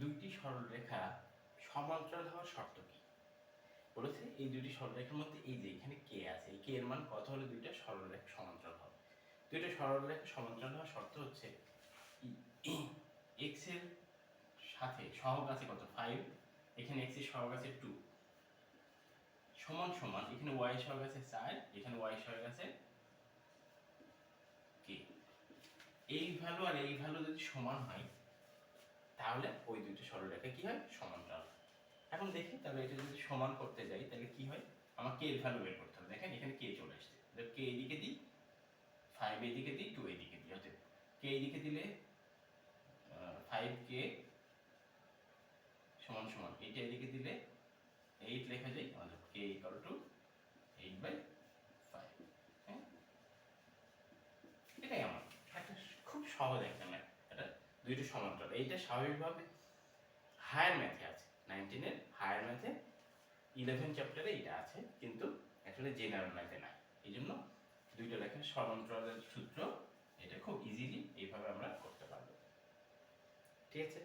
দুইটি সরলরেখা সমান্তরাল হওয়ার শর্ত কি? বলেছে এই দুইটি সরলরেখার মধ্যে এই যে এখানে কে আছে, এই কে এর মান কত হলে দুইটা সরলরেখা সমান্তরাল হবে? দুইটা সরলরেখা সমান্তরাল হওয়ার শর্ত হচ্ছে x এর সাথে সহগ আছে কত 5, এখানে x এর সহগ আছে 2, সমান সমান এখানে y এর সহগ আছে 4, এখানে y এর সহগ আছে k। এই ভ্যালু আর এই ভ্যালু যদি সমান হয় তাহলে ওই দুইটা সরলরেখা কি হয়? সমান্তরাল। এখন দেখি তাহলে এটা যদি সমান করতে যাই তাহলে কি হয়? আমাকে এর ভ্যালু বের করতে হবে। দেখেন এখানে কে চলে আসছে, কে এদিকে দিই, 5 এদিকে দিই, 2 এদিকে দিই। অতএব কে এদিকে দিলে 5k সমান সমান এটা এদিকে দিলে 8 লেখা যায়, অতএব k ইকুয়াল টু 8/5। হ্যাঁ, এটাই আমার একটা খুব সহজ একটা ম্যাথ। এটা দুইটা সমান্তরাল, এইটা স্বাভাবিকভাবে হায়ার ম্যাথে আছে, 19 এর হায়ার ম্যাথে 11 চ্যাপ্টারে এটা আছে, কিন্তু আসলে জেনারেল ম্যাথে নাই। এই জন্য দুইটা রেখার সমান্তরালের সূত্র এটা খুব ইজিলি এইভাবে আমরা করতে পারবো। ঠিক আছে।